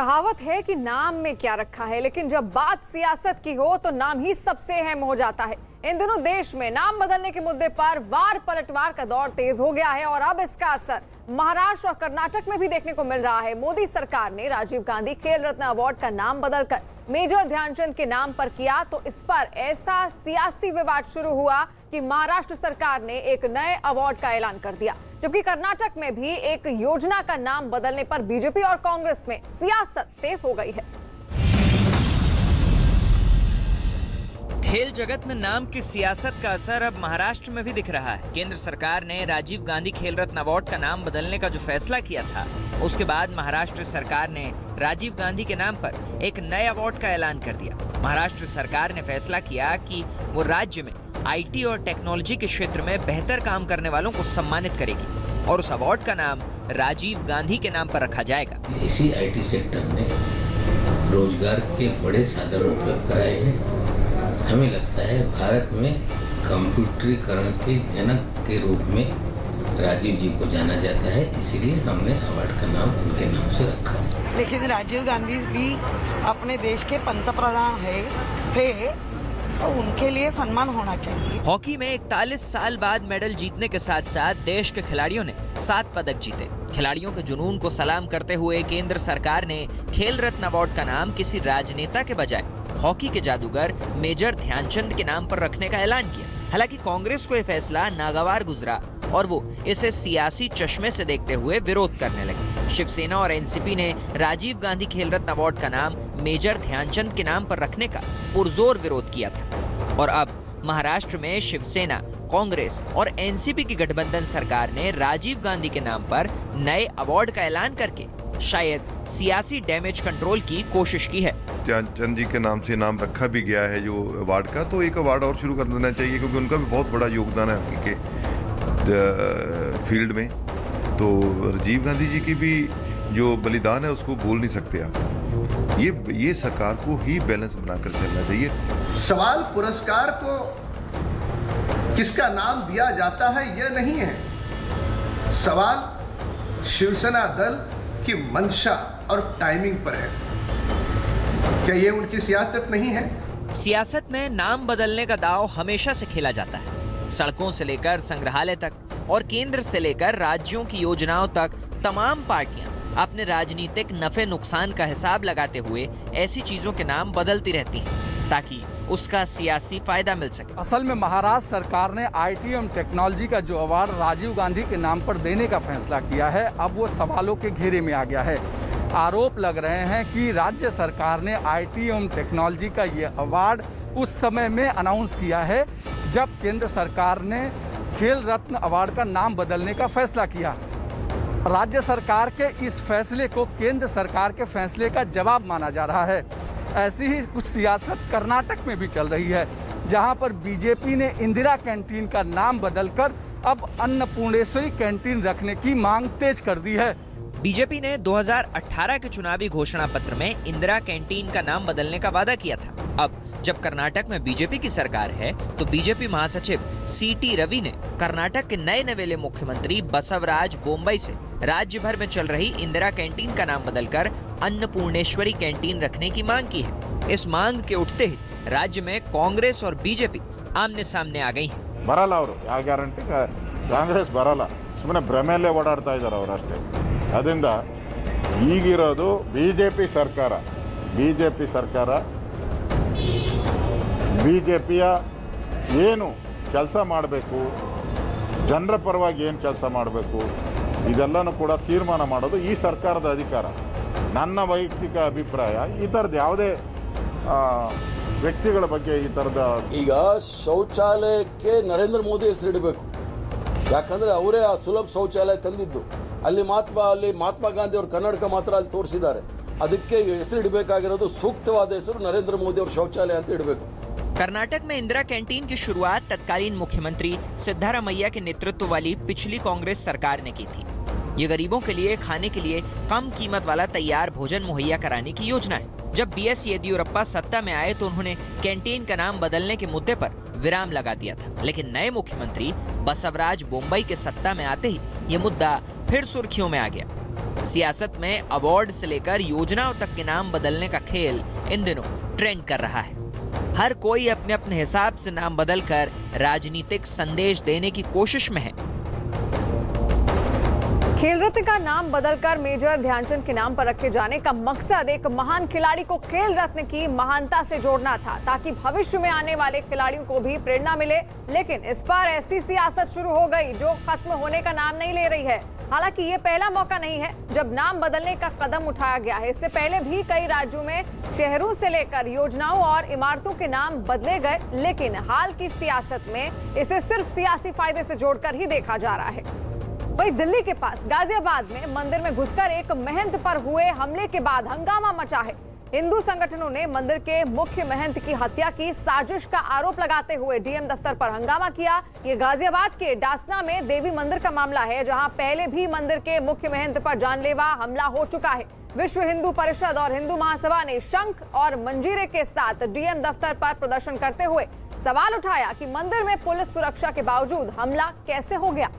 कहावत है कि नाम में क्या रखा है, लेकिन जब बात सियासत की हो तो नाम ही सबसे अहम हो जाता है। इन दिनों देश में नाम बदलने के मुद्दे पर वार पलटवार का दौर तेज हो गया है और अब इसका असर महाराष्ट्र और कर्नाटक में भी देखने को मिल रहा है। मोदी सरकार ने राजीव गांधी खेल रत्न अवार्ड का नाम बदलकर मेजर ध्यानचंद के नाम पर किया तो इस पर ऐसा सियासी विवाद शुरू हुआ कि महाराष्ट्र सरकार ने एक नए अवार्ड का ऐलान कर दिया, जबकि कर्नाटक में भी एक योजना का नाम बदलने पर बीजेपी और कांग्रेस में सियासत तेज हो गई है। खेल जगत में नाम की सियासत का असर अब महाराष्ट्र में भी दिख रहा है। केंद्र सरकार ने राजीव गांधी खेल रत्न अवार्ड का नाम बदलने का जो फैसला किया था, उसके बाद महाराष्ट्र सरकार ने राजीव गांधी के नाम पर एक नए अवार्ड का ऐलान कर दिया। महाराष्ट्र सरकार ने फैसला किया कि वो राज्य में आईटी और टेक्नोलॉजी के क्षेत्र में बेहतर काम करने वालों को सम्मानित करेगी और उस अवार्ड का नाम राजीव गांधी के नाम पर रखा जाएगा। इसी आईटी सेक्टर ने रोजगार के बड़े साधन उपलब्ध कराए हैं। हमें लगता है भारत में कंप्यूटरीकरण के जनक के रूप में राजीव जी को जाना जाता है, इसीलिए हमने अवार्ड का नाम उनके नाम से रखा। लेकिन राजीव गांधी भी अपने देश के पंतप्रधान थे तो उनके लिए सम्मान होना चाहिए। हॉकी में 41 साल बाद मेडल जीतने के साथ साथ देश के खिलाड़ियों ने 7 पदक जीते। खिलाड़ियों के जुनून को सलाम करते हुए केंद्र सरकार ने खेल रत्न अवार्ड का नाम किसी राजनेता के बजाय हॉकी के जादूगर मेजर ध्यानचंद के नाम पर रखने का ऐलान किया। हालांकि कांग्रेस को यह फैसला नागवार गुजरा और वो इसे सियासी चश्मे से देखते हुए विरोध करने लगे। शिवसेना और एनसीपी ने राजीव गांधी खेल रत्न अवार्ड का नाम मेजर ध्यानचंद के नाम पर रखने का पुरजोर विरोध किया था और अब महाराष्ट्र में शिवसेना, कांग्रेस और एनसीपी की गठबंधन सरकार ने राजीव गांधी के नाम पर नए अवार्ड का ऐलान करके शायद सियासी डैमेज कंट्रोल की कोशिश की है। ध्यानचंद जी के नाम से नाम रखा भी गया है जो अवार्ड का, तो एक अवार्ड और शुरू कर देना चाहिए क्योंकि उनका भी बहुत बड़ा योगदान है हॉकी के फील्ड में। तो राजीव गांधी जी की भी जो बलिदान है उसको भूल नहीं सकते आप। ये सरकार को ही बैलेंस बनाकर चलना चाहिए। सवाल पुरस्कार को किसका नाम दिया जाता है यह नहीं है, सवाल शिवसेना दल की मंशा और टाइमिंग पर है। क्या ये उनकी सियासत नहीं है? सियासत में नाम बदलने का दांव हमेशा से खेला जाता है। सड़कों से लेकर संग्रहालय तक और केंद्र से लेकर राज्यों की योजनाओं तक तमाम पार्टियां अपने राजनीतिक नफे नुकसान का हिसाब लगाते हुए ऐसी चीजों के नाम बदलती रहती हैं ताकि उसका सियासी फायदा मिल सके। असल में महाराष्ट्र सरकार ने आईटी एवं टेक्नोलॉजी का जो अवार्ड राजीव गांधी के नाम पर देने का फैसला किया है, अब वो सवालों के घेरे में आ गया है। आरोप लग रहे हैं कि राज्य सरकार ने आईटी एवं टेक्नोलॉजी का ये अवार्ड उस समय में अनाउंस किया है जब केंद्र सरकार ने खेल रत्न अवार्ड का नाम बदलने का फैसला किया। राज्य सरकार के इस फैसले को केंद्र सरकार के फैसले का जवाब माना जा रहा है। ऐसी ही कुछ सियासत कर्नाटक में भी चल रही है, जहां पर बीजेपी ने इंदिरा कैंटीन का नाम बदलकर अब अन्नपूर्णेश्वरी कैंटीन रखने की मांग तेज कर दी है। बीजेपी ने 2018 के चुनावी घोषणा पत्र में इंदिरा कैंटीन का नाम बदलने का वादा किया था। अब जब कर्नाटक में बीजेपी की सरकार है तो बीजेपी महासचिव सीटी रवि ने कर्नाटक के नए नवेले मुख्यमंत्री बसवराज बोम्मई से राज्य भर में चल रही इंदिरा कैंटीन का नाम बदलकर अन्नपूर्णेश्वरी कैंटीन रखने की मांग की है। इस मांग के उठते ही राज्य में कांग्रेस और बीजेपी आमने सामने आ गई हैं। बरಲ್ಲ ಅವರು ಯಾವ ಗ್ಯಾರಂಟಿ ಕಾಂಗ್ರೆಸ್ ಬರಲ್ಲ, ಸುಮ್ಮನೆ ಭ್ರಮೆಯಲ್ಲೇ ಓಡಾಡ್ತಾ ಇದ್ದಾರೆ ಅವರಷ್ಟೇ। ಅದರಿಂದ ಈಗಿರೋದು ಬಿಜೆಪಿ ಸರ್ಕಾರ ಬಿಜೆಪಿಯ ಏನು ಕೆಲಸ ಮಾಡಬೇಕು, ಜನರ ಪರವಾಗಿ ಏನು ಕೆಲಸ ಮಾಡಬೇಕು ಇದೆಲ್ಲನೂ ಕೂಡ ತೀರ್ಮಾನ ಮಾಡೋದು ಈ ಸರ್ಕಾರದ ಅಧಿಕಾರ। ನನ್ನ ವೈಯಕ್ತಿಕ ಅಭಿಪ್ರಾಯ ಈ ಥರದ ಯಾವುದೇ ವ್ಯಕ್ತಿಗಳ ಬಗ್ಗೆ ಈ ಥರದ ಈಗ ಶೌಚಾಲಯಕ್ಕೆ ನರೇಂದ್ರ ಮೋದಿ ಹೆಸರಿಡಬೇಕು, ಯಾಕಂದರೆ ಅವರೇ ಆ ಸುಲಭ ಶೌಚಾಲಯ ತಂದಿದ್ದು। ಅಲ್ಲಿ ಮಹಾತ್ಮ ಗಾಂಧಿ ಅವರು ಕನ್ನಡಕ ಮಾತ್ರ ಅಲ್ಲಿ ತೋರಿಸಿದ್ದಾರೆ, ಅದಕ್ಕೆ ಹೆಸರಿಡಬೇಕಾಗಿರೋದು ಸೂಕ್ತವಾದ ಹೆಸರು ನರೇಂದ್ರ ಮೋದಿ ಅವರು ಶೌಚಾಲಯ ಅಂತ ಇಡಬೇಕು। कर्नाटक में इंदिरा कैंटीन की शुरुआत तत्कालीन मुख्यमंत्री सिद्धारमैया के नेतृत्व वाली पिछली कांग्रेस सरकार ने की थी। ये गरीबों के लिए खाने के लिए कम कीमत वाला तैयार भोजन मुहैया कराने की योजना है। जब बीएस येदियुरप्पा सत्ता में आए तो उन्होंने कैंटीन का नाम बदलने के मुद्दे पर विराम लगा दिया था, लेकिन नए मुख्यमंत्री बसवराज बोम्मई के सत्ता में आते ही ये मुद्दा फिर सुर्खियों में आ गया। सियासत में अवार्ड से लेकर योजनाओं तक के नाम बदलने का खेल इन दिनों ट्रेंड कर रहा है। हर कोई अपने अपने हिसाब से नाम बदलकर राजनीतिक संदेश देने की कोशिश में है। खेल रत्न का नाम बदलकर मेजर ध्यानचंद के नाम पर रखे जाने का मकसद एक महान खिलाड़ी को खेल रत्न की महानता से जोड़ना था, ताकि भविष्य में आने वाले खिलाड़ियों को भी प्रेरणा मिले। लेकिन इस बार ऐसी सियासत शुरू हो गई जो खत्म होने का नाम नहीं ले रही है। हालांकि ये पहला मौका नहीं है जब नाम बदलने का कदम उठाया गया है। इससे पहले भी कई राज्यों में शहरों से लेकर योजनाओं और इमारतों के नाम बदले गए, लेकिन हाल की सियासत में इसे सिर्फ सियासी फायदे से जोड़कर ही देखा जा रहा है। वहीं दिल्ली के पास गाजियाबाद में मंदिर में घुसकर एक महंत पर हुए हमले के बाद हंगामा मचा है। हिंदू संगठनों ने मंदिर के मुख्य महंत की हत्या की साजिश का आरोप लगाते हुए डीएम दफ्तर पर हंगामा किया। ये गाजियाबाद के डासना में देवी मंदिर का मामला है, जहां पहले भी मंदिर के मुख्य महंत पर जानलेवा हमला हो चुका है। विश्व हिंदू परिषद और हिंदू महासभा ने शंख और मंजीरे के साथ डीएम दफ्तर पर प्रदर्शन करते हुए सवाल उठाया कि मंदिर में पुलिस सुरक्षा के बावजूद हमला कैसे हो गया।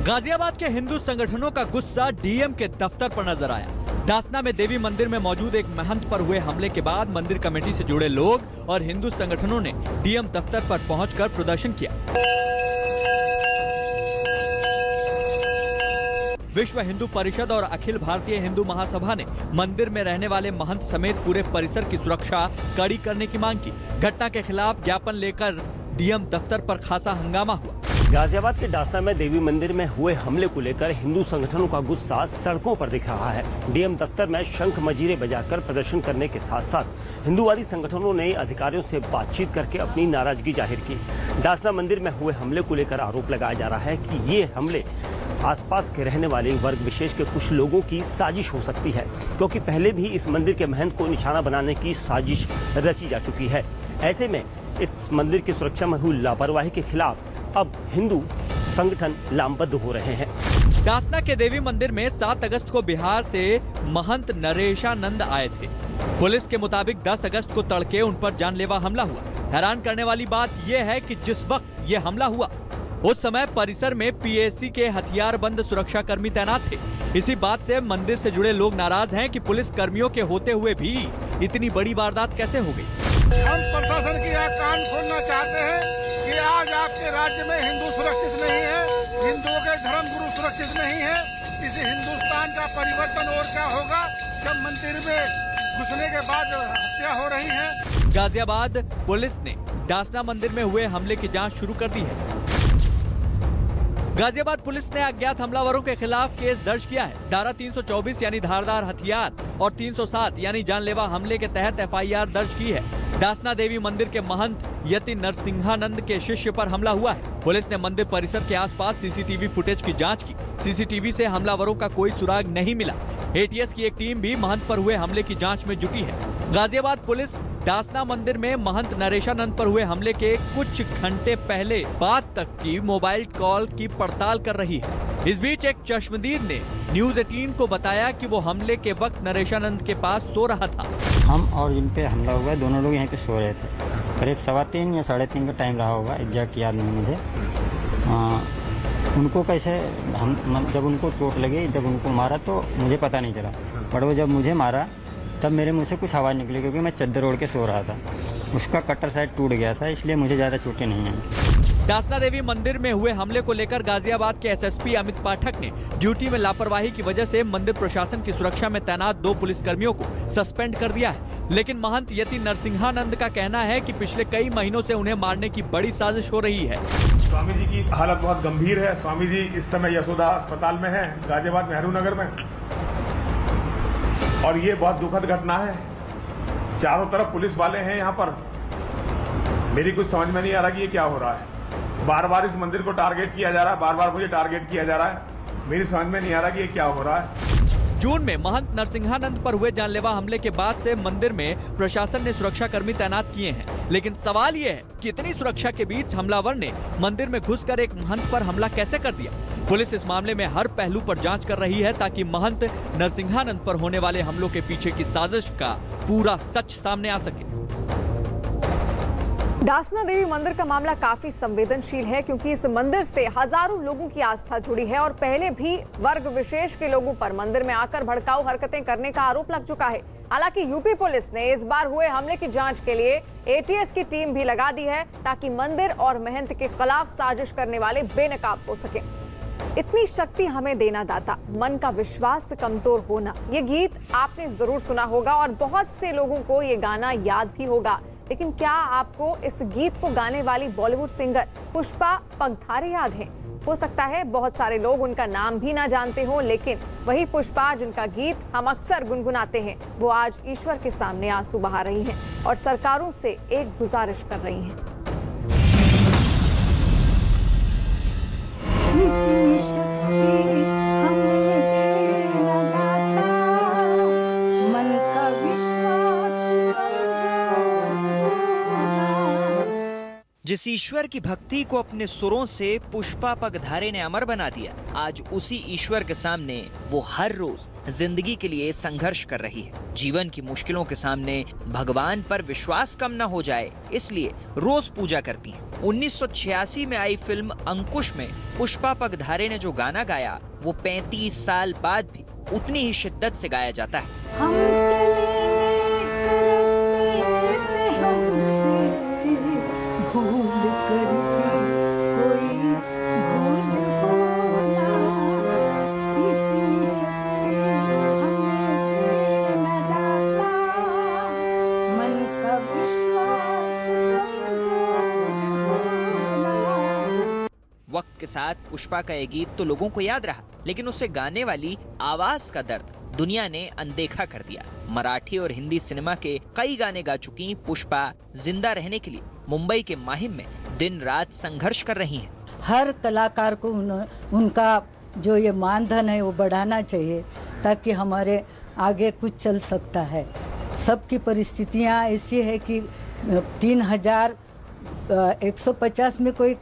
गाजियाबाद के हिंदू संगठनों का गुस्सा डीएम के दफ्तर पर नजर आया। डासना में देवी मंदिर में मौजूद एक महंत पर हुए हमले के बाद मंदिर कमेटी से जुड़े लोग और हिंदू संगठनों ने डीएम दफ्तर पर पहुंचकर प्रदर्शन किया। विश्व हिंदू परिषद और अखिल भारतीय हिंदू महासभा ने मंदिर में रहने वाले महंत समेत पूरे परिसर की सुरक्षा कड़ी करने की मांग की। घटना के खिलाफ ज्ञापन लेकर डीएम दफ्तर पर खासा हंगामा हुआ। गाजियाबाद के डासना में देवी मंदिर में हुए हमले को लेकर हिंदू संगठनों का गुस्सा सड़कों पर दिख रहा है। डीएम दफ्तर में शंख मजीरे बजाकर प्रदर्शन करने के साथ साथ हिंदूवादी संगठनों ने अधिकारियों से बातचीत करके अपनी नाराजगी जाहिर की। डासना मंदिर में हुए हमले को लेकर आरोप लगाया जा रहा है कि ये हमले आसपास के रहने वाले वर्ग विशेष के कुछ लोगों की साजिश हो सकती है, क्योंकि पहले भी इस मंदिर के महंत को निशाना बनाने की साजिश रची जा चुकी है। ऐसे में इस मंदिर की सुरक्षा में हुई लापरवाही के खिलाफ अब हिंदू संगठन लामबद्ध हो रहे हैं। डासना के देवी मंदिर में 7 अगस्त को बिहार से महंत नरेशानंद आए थे। पुलिस के मुताबिक 10 अगस्त को तड़के उन पर जानलेवा हमला हुआ। हैरान करने वाली बात यह है कि जिस वक्त ये हमला हुआ उस समय परिसर में पीएसी के हथियारबंद सुरक्षा कर्मी तैनात थे। इसी बात से मंदिर से जुड़े लोग नाराज हैं कि पुलिस कर्मियों के होते हुए भी इतनी बड़ी वारदात कैसे हो गई। हम प्रशासन की कान खोलना चाहते हैं कि आज आपके राज्य में हिंदू सुरक्षित नहीं है, हिंदुओं के धर्मगुरु सुरक्षित नहीं है। इस हिंदुस्तान का परिवर्तन और क्या होगा जब मंदिर में घुसने के बाद हत्या हो रही है। गाजियाबाद पुलिस ने डासना मंदिर में हुए हमले की जांच शुरू कर दी है। गाजियाबाद पुलिस ने अज्ञात हमलावरों के खिलाफ केस दर्ज किया है। धारा 324 यानी धारदार हथियार और 307 यानी जानलेवा हमले के तहत एफआईआर दर्ज की है। डासना देवी मंदिर के महंत यति नरसिंहानंद के शिष्य पर हमला हुआ है। पुलिस ने मंदिर परिसर के आसपास सीसीटीवी फुटेज की जांच की। सीसीटीवी से हमलावरों का कोई सुराग नहीं मिला। एटीएस की एक टीम भी महंत पर हुए हमले की जांच में जुटी है। गाजियाबाद पुलिस डासना मंदिर में महंत नरेशानंद पर हुए हमले के कुछ घंटे पहले बाद तक की मोबाइल कॉल की पड़ताल कर रही है। इस बीच एक चश्मदीद ने न्यूज 18 को बताया कि वो हमले के वक्त नरेशानंद के पास सो रहा था। हम और जिन पे हमला हुआ दोनों लोग यहीं पे सो रहे थे। करीब 3:15 या 3:30 का टाइम रहा होगा, एग्जैक्ट याद नहीं मुझे। उनको कैसे हम जब उनको चोट लगी, जब उनको मारा तो मुझे पता नहीं चला, बट वो जब मुझे मारा तब मेरे मुंह से कुछ आवाज़ निकली, क्योंकि मैं चद्दर ओढ़ के सो रहा था। उसका कटर साइड टूट गया था, इसलिए मुझे ज़्यादा चोटें नहीं आई। डासना देवी मंदिर में हुए हमले को लेकर गाजियाबाद के एसएसपी अमित पाठक ने ड्यूटी में लापरवाही की वजह से मंदिर प्रशासन की सुरक्षा में तैनात 2 पुलिसकर्मियों को सस्पेंड कर दिया है। लेकिन महंत यति नरसिंहानंद का कहना है कि पिछले कई महीनों से उन्हें मारने की बड़ी साजिश हो रही है। स्वामी जी की हालत बहुत गंभीर है। स्वामी जी इस समय यशोदा अस्पताल में है, गाजियाबाद नेहरू नगर में, और ये बहुत दुखद घटना है। चारों तरफ पुलिस वाले हैं यहाँ पर। मेरी कुछ समझ में नहीं आ रहा कि ये क्या हो रहा है। बार बार इस मंदिर को टारगेट किया जा रहा है, बार बार मुझे टारगेट किया जा रहा है। मेरी समझ में नहीं आ रहा कि ये क्या हो रहा है। जून में महंत नरसिंहानंद पर हुए जानलेवा हमले के बाद से मंदिर में प्रशासन ने सुरक्षा कर्मी तैनात किए हैं, लेकिन सवाल ये है कि इतनी सुरक्षा के बीच हमलावर ने मंदिर में घुसकर एक महंत पर हमला कैसे कर दिया। पुलिस इस मामले में हर पहलू पर जांच कर रही है ताकि महंत नरसिंहानंद पर होने वाले हमलों के पीछे की साजिश का पूरा सच सामने आ सके। दासना देवी मंदिर का मामला काफी संवेदनशील है क्योंकि इस मंदिर से हजारों लोगों की आस्था जुड़ी है और पहले भी वर्ग विशेष के लोगों पर मंदिर में आकर भड़काऊ हरकतें करने का आरोप लग चुका है। हालांकि यूपी पुलिस ने इस बार हुए हमले की जांच के लिए एटीएस की टीम भी लगा दी है ताकि मंदिर और महंत के खिलाफ साजिश करने वाले बेनकाब हो सके। इतनी शक्ति हमें देना दाता, मन का विश्वास कमजोर होना, ये गीत आपने जरूर सुना होगा और बहुत से लोगों को ये गाना याद भी होगा। लेकिन क्या आपको इस गीत को गाने वाली बॉलीवुड सिंगर पुष्पा पगधारे याद है? हो सकता है बहुत सारे लोग उनका नाम भी ना जानते हो, लेकिन वही पुष्पा जिनका गीत हम अक्सर गुनगुनाते हैं, वो आज ईश्वर के सामने आंसू बहा रही हैं और सरकारों से एक गुजारिश कर रही हैं। जिस ईश्वर की भक्ति को अपने सुरों से पुष्पा पगधारे ने अमर बना दिया, आज उसी ईश्वर के सामने वो हर रोज जिंदगी के लिए संघर्ष कर रही है। जीवन की मुश्किलों के सामने भगवान पर विश्वास कम न हो जाए, इसलिए रोज पूजा करती हैं। 1986 में आई फिल्म अंकुश में पुष्पा पगधारे ने जो गाना गाया, वो 35 साल बाद भी उतनी ही शिद्दत से गाया जाता है। वक्त के साथ पुष्पा का ये गीत तो लोगों को याद रहा, लेकिन उसे गाने वाली आवाज का दर्द दुनिया ने अनदेखा कर दिया। मराठी और हिंदी सिनेमा के कई गाने गा चुकी पुष्पा जिंदा रहने के लिए मुंबई के माहिम में दिन रात संघर्ष कर रही हैं। हर कलाकार को उनका जो ये मानधन है वो बढ़ाना चाहिए ताकि हमारे आगे कुछ चल सकता है। सबकी परिस्थितियाँ ऐसी है कि 3150 में कोई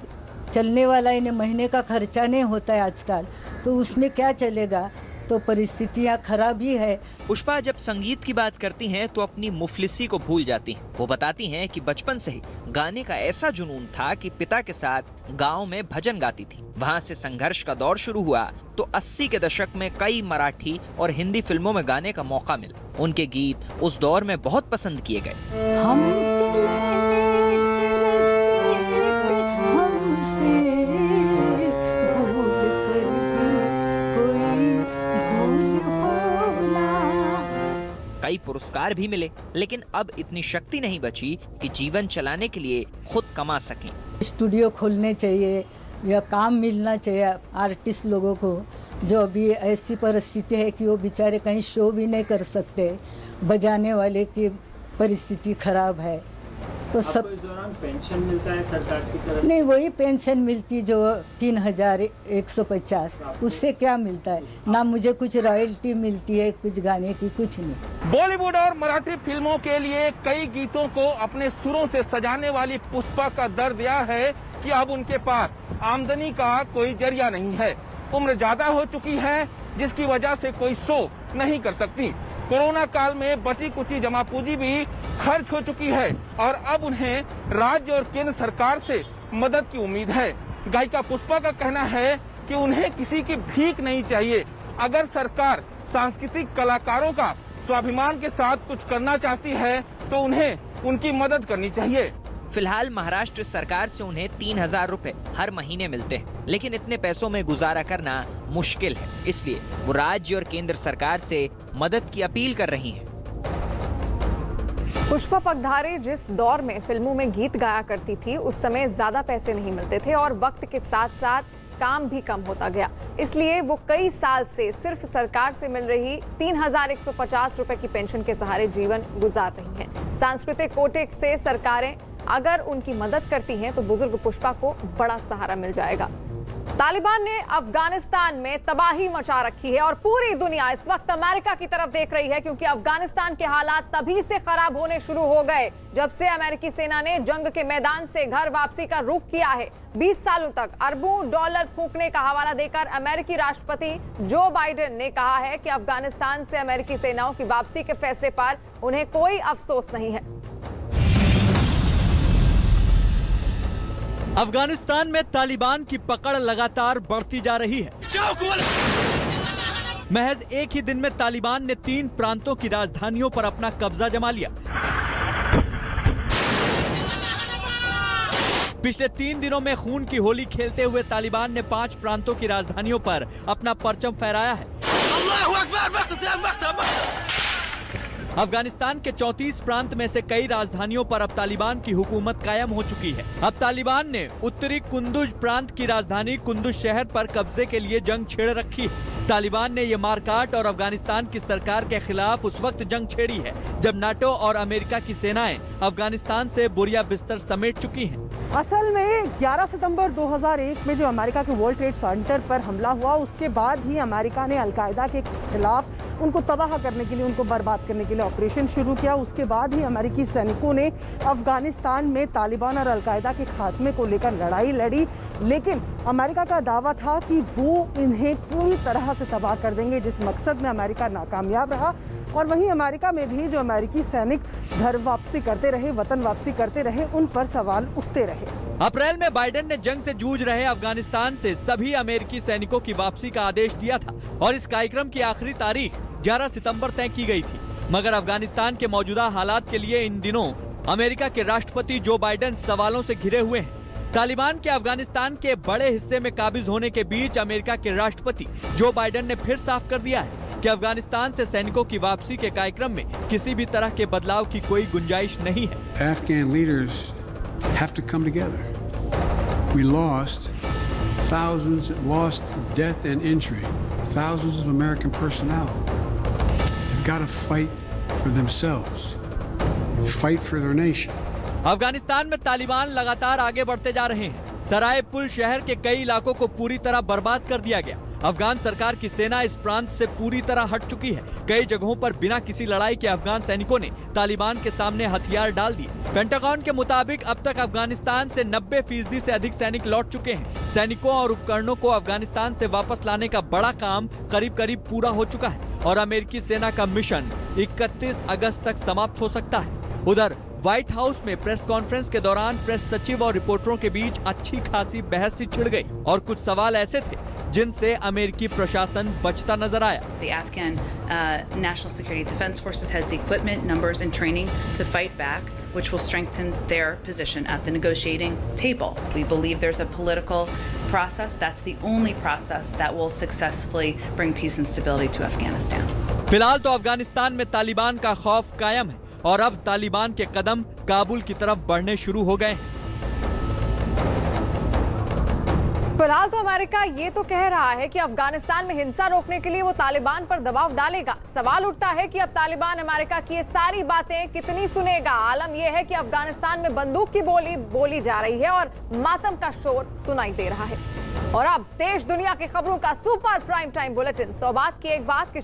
चलने वाला इन्हें महीने का खर्चा नहीं होता है आजकल, तो उसमें क्या चलेगा? तो परिस्थितियाँ खराब ही है। पुष्पा जब संगीत की बात करती हैं तो अपनी मुफलिसी को भूल जाती हैं। वो बताती हैं कि बचपन से ही गाने का ऐसा जुनून था कि पिता के साथ गांव में भजन गाती थी। वहां से संघर्ष का दौर शुरू हुआ तो 80 के दशक में कई मराठी और हिंदी फिल्मों में गाने का मौका मिला। उनके गीत उस दौर में बहुत पसंद किए गए। कई पुरस्कार भी मिले, लेकिन अब इतनी शक्ति नहीं बची कि जीवन चलाने के लिए खुद कमा सकें। स्टूडियो खोलने चाहिए या काम मिलना चाहिए आर्टिस्ट लोगों को, जो अभी ऐसी परिस्थिति है कि वो बेचारे कहीं शो भी नहीं कर सकते, बजाने वाले की परिस्थिति खराब है। तो सब इस दौरान पेंशन मिलता है सरकार की तरफ? नहीं, वही पेंशन मिलती जो 3150, उससे क्या मिलता है? ना मुझे कुछ रॉयल्टी मिलती है कुछ गाने की, कुछ नहीं। बॉलीवुड और मराठी फिल्मों के लिए कई गीतों को अपने सुरों से सजाने वाली पुष्पा का दर्द यह है कि अब उनके पास आमदनी का कोई जरिया नहीं है। उम्र ज्यादा हो चुकी है जिसकी वजह से कोई शो नहीं कर सकती। कोरोना काल में बची कुची जमा पूंजी भी खर्च हो चुकी है और अब उन्हें राज्य और केंद्र सरकार से मदद की उम्मीद है। गायिका पुष्पा का कहना है कि उन्हें किसी की भीख नहीं चाहिए। अगर सरकार सांस्कृतिक कलाकारों का स्वाभिमान के साथ कुछ करना चाहती है तो उन्हें उनकी मदद करनी चाहिए। फिलहाल महाराष्ट्र सरकार से उन्हें 3000 रुपए हर महीने मिलते हैं, लेकिन इतने पैसों में गुजारा करना मुश्किल है, इसलिए वो राज्य और केंद्र सरकार से मदद की अपील कर रही हैं। पुष्पा पगधारे जिस दौर में फिल्मों में गीत गाया करती थी, उस समय ज्यादा पैसे नहीं मिलते थे और वक्त के साथ साथ काम भी कम होता गया, इसलिए वो कई साल से सिर्फ सरकार से मिल रही 3150 रुपए की पेंशन के सहारे जीवन गुजार रही हैं। सांस्कृतिक कोटे से सरकारें अगर उनकी मदद करती हैं तो बुजुर्ग पुष्पा को बड़ा सहारा मिल जाएगा। तालिबान ने अफगानिस्तान में तबाही मचा रखी है और पूरी दुनिया इस वक्त अमेरिका की तरफ देख रही है, क्योंकि अफगानिस्तान के हालात तभी से खराब होने शुरू हो गए जब से अमेरिकी सेना ने जंग के मैदान से घर वापसी का रुख किया है। 20 सालों तक अरबों डॉलर फूंकने का हवाला देकर अमेरिकी राष्ट्रपति जो बाइडेन ने कहा है कि अफगानिस्तान से अमेरिकी सेनाओं की वापसी के फैसले पर उन्हें कोई अफसोस नहीं है। अफगानिस्तान में तालिबान की पकड़ लगातार बढ़ती जा रही है। महज एक ही दिन में तालिबान ने 3 प्रांतों की राजधानियों पर अपना कब्जा जमा लिया। पिछले 3 दिनों में खून की होली खेलते हुए तालिबान ने 5 प्रांतों की राजधानियों पर अपना परचम फहराया है। अफगानिस्तान के 34 प्रांत में से कई राजधानियों पर अब तालिबान की हुकूमत कायम हो चुकी है। अब तालिबान ने उत्तरी कुंदुज प्रांत की राजधानी कुंदुज शहर पर कब्जे के लिए जंग छेड़ रखी है। तालिबान ने ये मारकाट और अफगानिस्तान की सरकार के खिलाफ उस वक्त जंग छेड़ी है जब नाटो और अमेरिका की सेनाएं अफगानिस्तान से बोरिया बिस्तर समेट चुकी हैं। असल में 11 सितंबर 2001 में जो अमेरिका के वर्ल्ड ट्रेड सेंटर पर हमला हुआ, उसके बाद ही अमेरिका ने अलकायदा के खिलाफ उनको तबाह करने के लिए, उनको बर्बाद करने के लिए ऑपरेशन शुरू किया। उसके बाद ही अमेरिकी सैनिकों ने अफगानिस्तान में तालिबान और अलकायदा के खात्मे को लेकर लड़ाई लड़ी, लेकिन अमेरिका का दावा था कि वो इन्हें पूरी तरह से तबाह कर देंगे, जिस मकसद में अमेरिका नाकामयाब रहा। और वहीं अमेरिका में भी जो अमेरिकी सैनिक घर वापसी करते रहे, वतन वापसी करते रहे, उन पर सवाल उठते रहे। अप्रैल में बाइडेन ने जंग से जूझ रहे अफगानिस्तान से सभी अमेरिकी सैनिकों की वापसी का आदेश दिया था और इस कार्यक्रम की आखिरी तारीख 11 सितंबर तय की गई थी। मगर अफगानिस्तान के मौजूदा हालात के लिए इन दिनों अमेरिका के राष्ट्रपति जो बाइडेन सवालों से घिरे हुए हैं। तालिबान के अफगानिस्तान के बड़े हिस्से में काबिज होने के बीच अमेरिका के राष्ट्रपति जो बाइडेन ने फिर साफ कर दिया है कि अफगानिस्तान से सैनिकों की वापसी के कार्यक्रम में किसी भी तरह के बदलाव की कोई गुंजाइश नहीं है। Afghan leaders have to come together. We lost thousands, lost death and injury, thousands of American personnel. They've got to fight for themselves, fight for their nation. Afghanistan में तालिबान लगातार आगे बढ़ते जा रहे हैं। सराय पुल शहर के कई इलाकों को पूरी तरह बर्बाद कर दिया गया। अफगान सरकार की सेना इस प्रांत से पूरी तरह हट चुकी है। कई जगहों पर बिना किसी लड़ाई के अफगान सैनिकों ने तालिबान के सामने हथियार डाल दिए। पेंटागन के मुताबिक अब तक अफगानिस्तान से 90% से अधिक सैनिक लौट चुके हैं। सैनिकों और उपकरणों को अफगानिस्तान से वापस लाने का बड़ा काम करीब पूरा हो चुका है और अमेरिकी सेना का मिशन 31 अगस्त तक समाप्त हो सकता है। उधर व्हाइट हाउस में प्रेस कॉन्फ्रेंस के दौरान प्रेस सचिव और रिपोर्टरों के बीच अच्छी खासी बहस छिड़ गई और कुछ सवाल ऐसे थे जिनसे अमेरिकी प्रशासन बचता नजर आया। The Afghan National Security Defense Forces has the equipment, numbers and training to fight back, which will strengthen their position at the negotiating table. We believe there's a political process. That's the only process that will successfully bring peace and stability to Afghanistan. फिलहाल तो अफगानिस्तान में तालिबान का खौफ कायम है और अब तालिबान के कदम काबुल की तरफ बढ़ने शुरू हो गए हैं। फिलहाल तो अमेरिका ये तो कह रहा है कि अफगानिस्तान में हिंसा रोकने के लिए वो तालिबान पर दबाव डालेगा। सवाल उठता है कि अब तालिबान अमेरिका की ये सारी बातें कितनी सुनेगा। आलम यह है कि अफगानिस्तान में बंदूक की बोली बोली जा रही है और मातम का शोर सुनाई दे रहा है। और अब देश दुनिया की खबरों का सुपर प्राइम टाइम बुलेटिन। सौगात की एक बात की